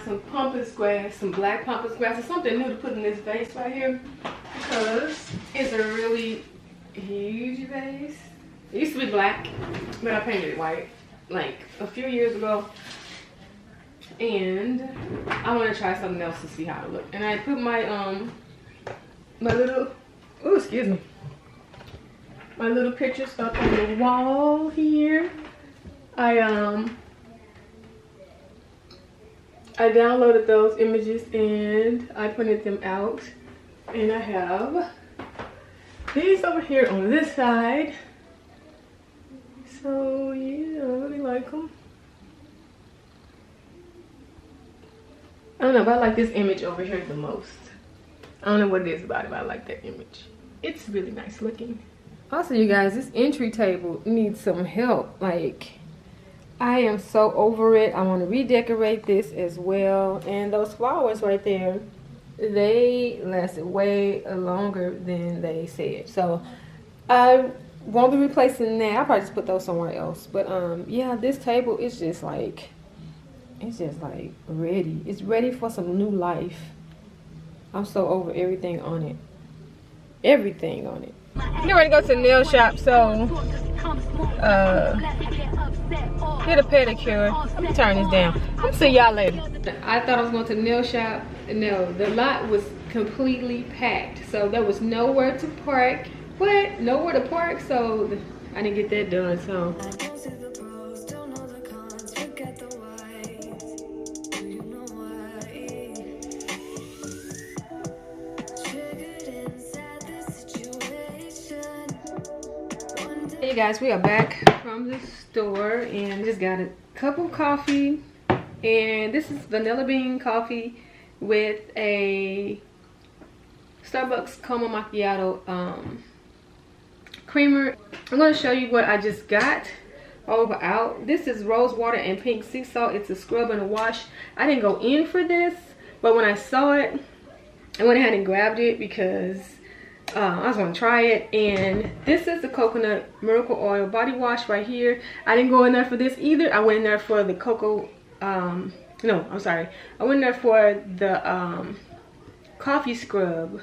some pampas grass, some black pampas grass. It's something new to put in this vase right here because it's a really huge vase. It used to be black, but I painted it white like a few years ago. And I want to try something else to see how it looks. And I put my my little, oh excuse me, my little pictures up on the wall here. I downloaded those images and I printed them out, and I have these over here on this side. So yeah, I really like them. I don't know, but I like this image over here the most. I don't know what it is about it, but I like that image. It's really nice looking. Also, you guys, this entry table needs some help. Like, I am so over it. I want to redecorate this as well. And those flowers right there, they lasted way longer than they said. So I won't be replacing that. I'll probably just put those somewhere else. But yeah, this table is just like, it's just like ready. It's ready for some new life. I'm so over everything on it. Everything on it. Get ready to go to the nail shop, so get a pedicure. Let me turn this down. I'll see y'all later. I thought I was going to the nail shop. No, the lot was completely packed, so there was nowhere to park. But nowhere to park, so I didn't get that done. So hey guys, we are back from the store and just got a cup of coffee, and this is vanilla bean coffee with a Starbucks caramel macchiato creamer. I'm going to show you what I just got over out. This is rose water and pink sea salt. It's a scrub and a wash. I didn't go in for this, but when I saw it, I went ahead and grabbed it because I was going to try it. And this is the coconut miracle oil body wash right here. I didn't go in there for this either. I went in there for the cocoa no, I'm sorry, I went in there for the coffee scrub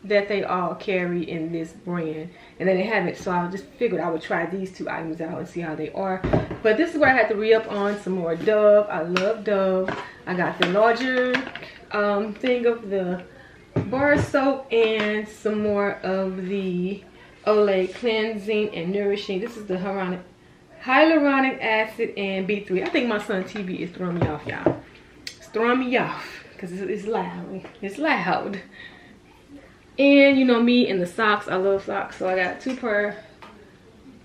that they all carry in this brand, and then they have it, so I just figured I would try these two items out and see how they are. But this is where I had to re-up on some more Dove. I love Dove. I got the larger thing of the bar soap and some more of the Olay cleansing and nourishing. This is the hyaluronic acid and B3. I think my son's TV is throwing me off, y'all. It's throwing me off because it's loud. It's loud. And you know me and the socks. I love socks, so I got 2 pair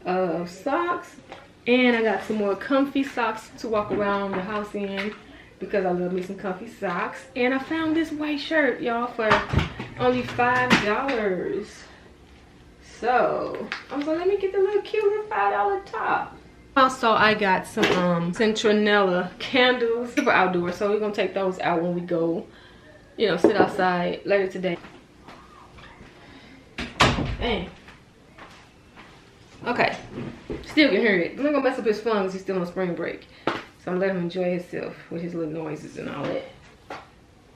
of socks, and I got some more comfy socks to walk around the house in because I love me some comfy socks. And I found this white shirt, y'all, for only $5. So I was like, let me get the little cute little $5 top. Also, I got some Centronella candles for outdoors, so we're gonna take those out when we go, you know, sit outside later today. Dang. Okay, still can hear it. I'm not gonna mess up his fun because he's still on spring break, so I'm gonna let him enjoy himself with his little noises and all that.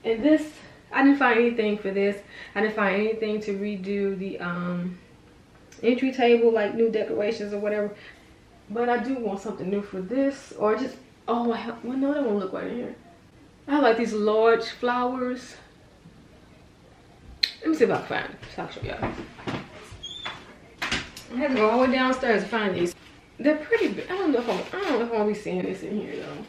And this, I didn't find anything for this. I didn't find anything to redo the entry table, like new decorations or whatever. But I do want something new for this, or just, oh, well, no, that won't look right in here. I like these large flowers. Let me see if I can find it, so I'll show y'all. I had to go all the way downstairs to find these. They're pretty big. I don't know if I'll be seeing this in here though.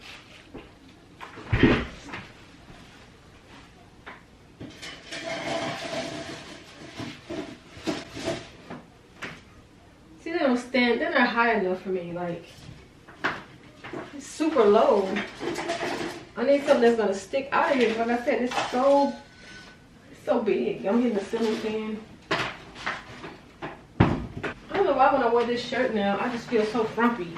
See, they don't stand. They're not high enough for me. Like, it's super low. I need something that's gonna stick out of here. Like I said, it's so big. I'm getting the ceiling fan. I don't know why when I wear this shirt now, I just feel so frumpy.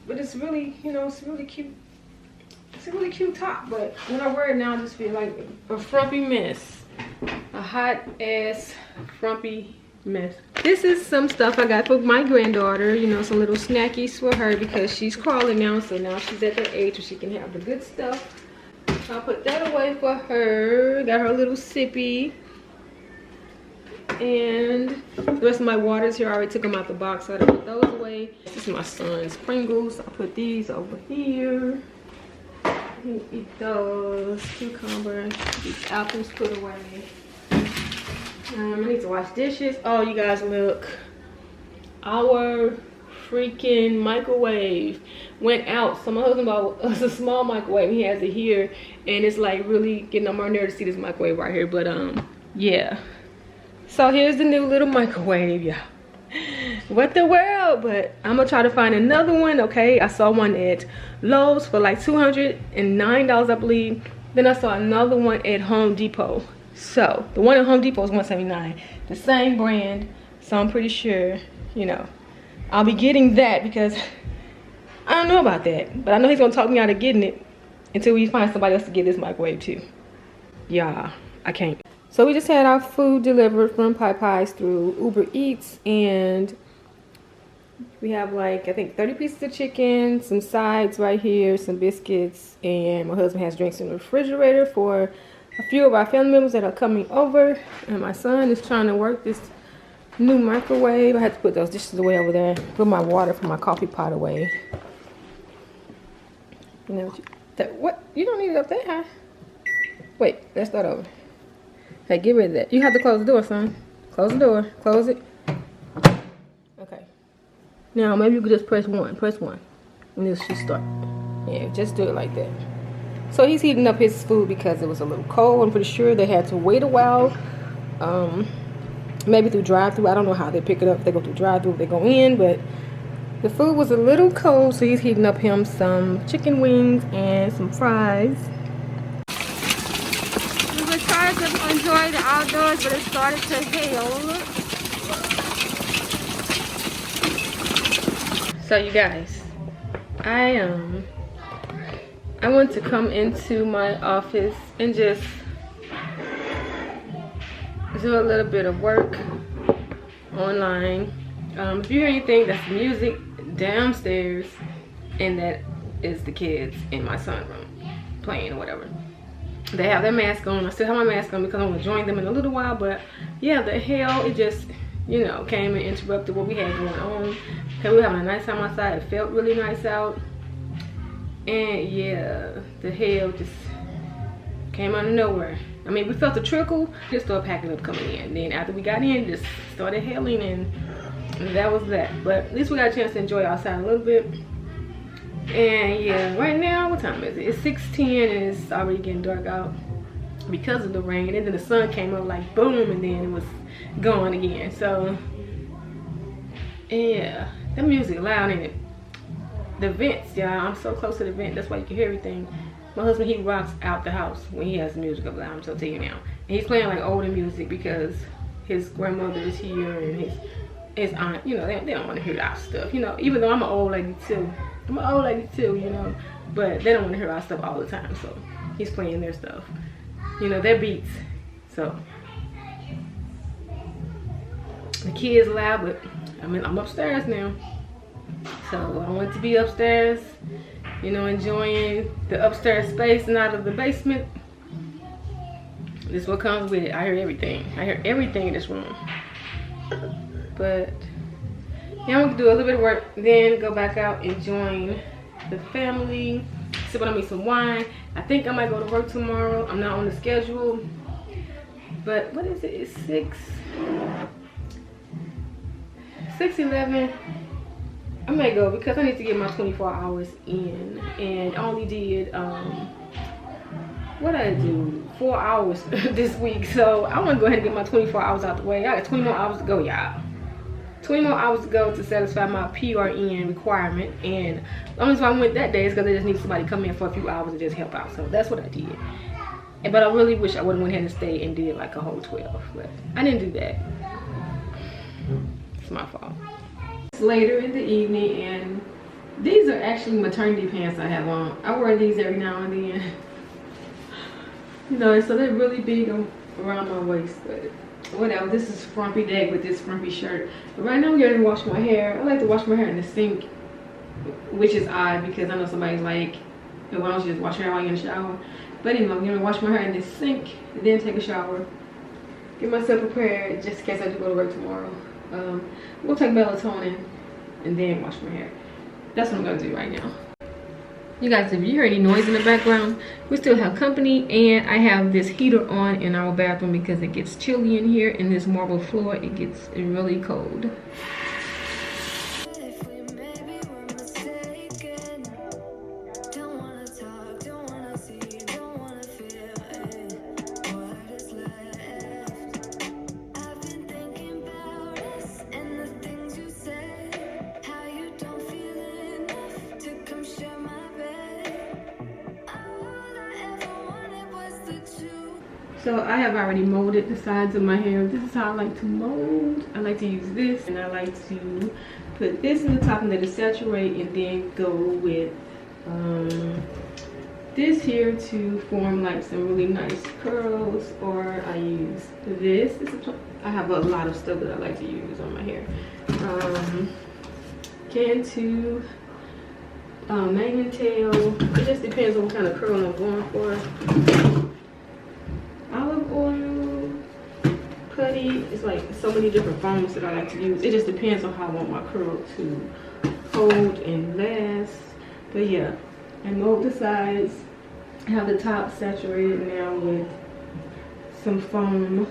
But it's really, you know, it's really cute. It's a really cute top, but when I wear it now, I just feel like a frumpy mess. A hot ass frumpy mess. This is some stuff I got for my granddaughter, you know, some little snackies for her because she's crawling now, so now she's at the age where she can have the good stuff. So I'll put that away for her. Got her a little sippy. And the rest of my waters here, I already took them out the box, so I put those away. This is my son's Pringles. I'll put these over here. He eat those. Cucumber. These apples put away. I need to wash dishes. Oh, you guys, look. Our freaking microwave went out. So my husband bought us a small microwave. He has it here. And it's like really getting on my nerves to see this microwave right here. But yeah. So here's the new little microwave, yeah. What the world? But I'm gonna try to find another one, okay? I saw one at Lowe's for like $209, I believe. Then I saw another one at Home Depot. So the one at Home Depot is $179, the same brand. So I'm pretty sure, you know, I'll be getting that because I don't know about that. But I know he's gonna talk me out of getting it until we find somebody else to get this microwave too. Yeah, I can't. So we just had our food delivered from Pies through Uber Eats, and we have like, I think 30 pieces of chicken, some sides right here, some biscuits, and my husband has drinks in the refrigerator for a few of our family members that are coming over. And my son is trying to work this new microwave. I had to put those dishes away over there, put my water from my coffee pot away. You know, what? You don't need it up there, huh? Wait, let's start over. Hey, get rid of that. You have to close the door, son. Close the door. Close it. Okay. Now, maybe you could just press one. Press one. And this should start. Yeah, just do it like that. So he's heating up his food because it was a little cold. I'm pretty sure they had to wait a while. Maybe through drive-thru. I don't know how they pick it up. If they go through drive-thru, if they go in. But the food was a little cold, so he's heating up him some chicken wings and some fries. To enjoy the outdoors, but it started to hail. So you guys, I want to come into my office and just do a little bit of work online. If you hear anything, that's music downstairs, and that is the kids in my sunroom playing or whatever. They have their mask on. I still have my mask on because I'm going to join them in a little while. But yeah, the hell, it just, you know, came and interrupted what we had going on. Okay, we were having a nice time outside. It felt really nice out. And yeah, the hell just came out of nowhere. I mean, we felt the trickle. Just started packing up coming in. Then after we got in, just started hailing, and that was that. But at least we got a chance to enjoy outside a little bit. And yeah, right now, what time is it? It's 6:10 and it's already getting dark out because of the rain. And then the sun came up like boom, and then it was gone again. So yeah, the music loud in it. The vents, y'all. I'm so close to the vent. That's why you can hear everything. My husband, he rocks out the house when he has music up loud. I'm so tell you now. And he's playing like older music because his grandmother is here and his aunt. You know, they don't want to hear our stuff. You know, even though I'm an old lady too. I'm an old lady too, you know, but they don't want to hear our stuff all the time, so he's playing their stuff, you know, their beats. So the kids loud, but I mean, I'm upstairs now, so I want to be upstairs, you know, enjoying the upstairs space, not of the basement. This is what comes with it. I hear everything. I hear everything in this room, but yeah, I'm gonna do a little bit of work, then go back out and join the family, sip on me some wine. I think I might go to work tomorrow. I'm not on the schedule, but what is it? It's 6:11. I may go because I need to get my 24 hours in, and I only did what did I do? 4 hours this week, so I want to go ahead and get my 24 hours out the way. I got 20 more hours to go, y'all. 20 more hours to go to satisfy my PRN requirement, and the only reason I went that day is because I just need somebody to come in for a few hours and just help out. So that's what I did. But I really wish I would have went ahead and stayed and did like a whole 12, but I didn't do that. It's my fault. It's later in the evening, and these are actually maternity pants I have on. I wear these every now and then. You know, so they're really big around my waist, but whatever. This is frumpy day with this frumpy shirt. But right now I'm getting to wash my hair. I like to wash my hair in the sink, which is odd because I know somebody's like, hey, why don't you just wash your hair while you're in the shower? But anyway, I'm gonna wash my hair in the sink, then take a shower, get myself prepared just in case I do go to work tomorrow. I'm gonna take melatonin and then wash my hair. That's what I'm gonna do right now. You guys, if you hear any noise in the background, we still have company, and I have this heater on in our bathroom because it gets chilly in here. In this marble floor, it gets really cold. So I have already molded the sides of my hair. This is how I like to mold. I like to use this, and I like to put this in the top and let it saturate, and then go with this here to form like some really nice curls. Or I use this. I have a lot of stuff that I like to use on my hair. Cantu, mane and tail. It just depends on what kind of curl I'm going for. Olive oil, putty. It's like so many different foams that I like to use. It just depends on how I want my curl to hold and last. But yeah, I mold the sides. I have the top saturated now with some foam.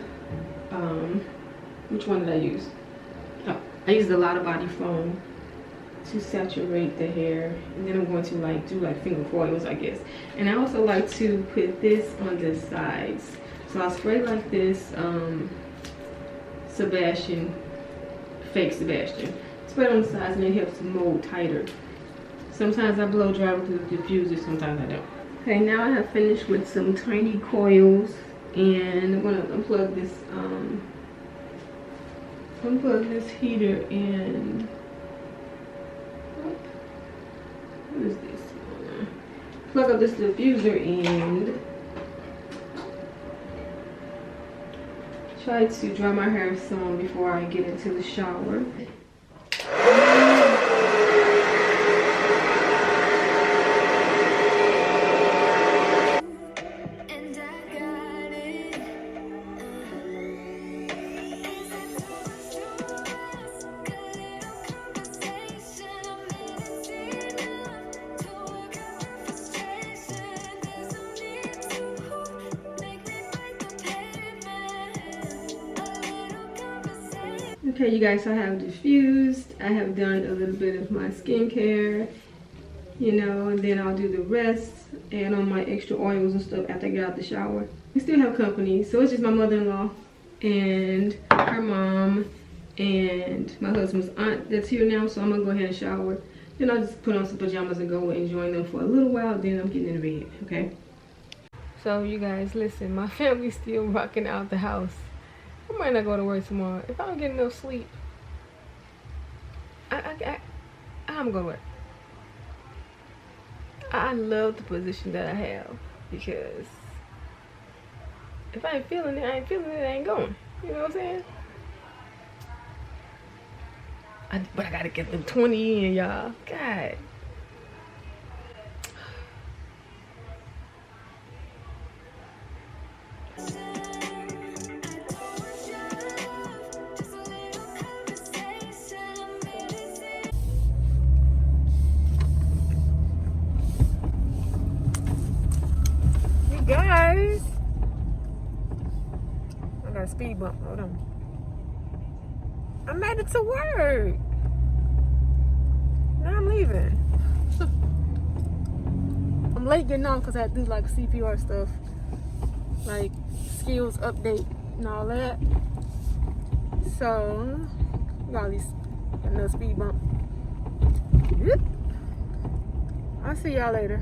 Which one did I use? Oh, I used a lot of body foam to saturate the hair, and then I'm going to like do like finger foils, I guess. And I also like to put this on the sides. So I'll spray like this, Sebastian, fake Sebastian. Spray it on the sides, and it helps to mold tighter. Sometimes I blow dry with the diffuser, sometimes I don't. Okay, now I have finished with some tiny coils, and I'm gonna unplug this heater and what is this? Plug up this diffuser and try to dry my hair some before I get into the shower. Okay, you guys, so I have diffused. I have done a little bit of my skincare, you know, and then I'll do the rest, add on my extra oils and stuff after I get out the shower. We still have company, so it's just my mother-in-law and her mom and my husband's aunt that's here now. So I'm gonna go ahead and shower. Then I'll just put on some pajamas and go and join them for a little while. Then I'm getting in bed, okay? So you guys, listen, my family's still rocking out the house. I might not go to work tomorrow. If I don't get enough sleep, I'm going to work. I love the position that I have, because if I ain't feeling it, I ain't feeling it, I ain't going. You know what I'm saying? But I got to get them 20 in, y'all. God. Guys, I got a speed bump. Hold on. I made it to work. Now I'm leaving. I'm late getting on because I had to do like CPR stuff, like skills update and all that. So, got at least another speed bump. I'll see y'all later.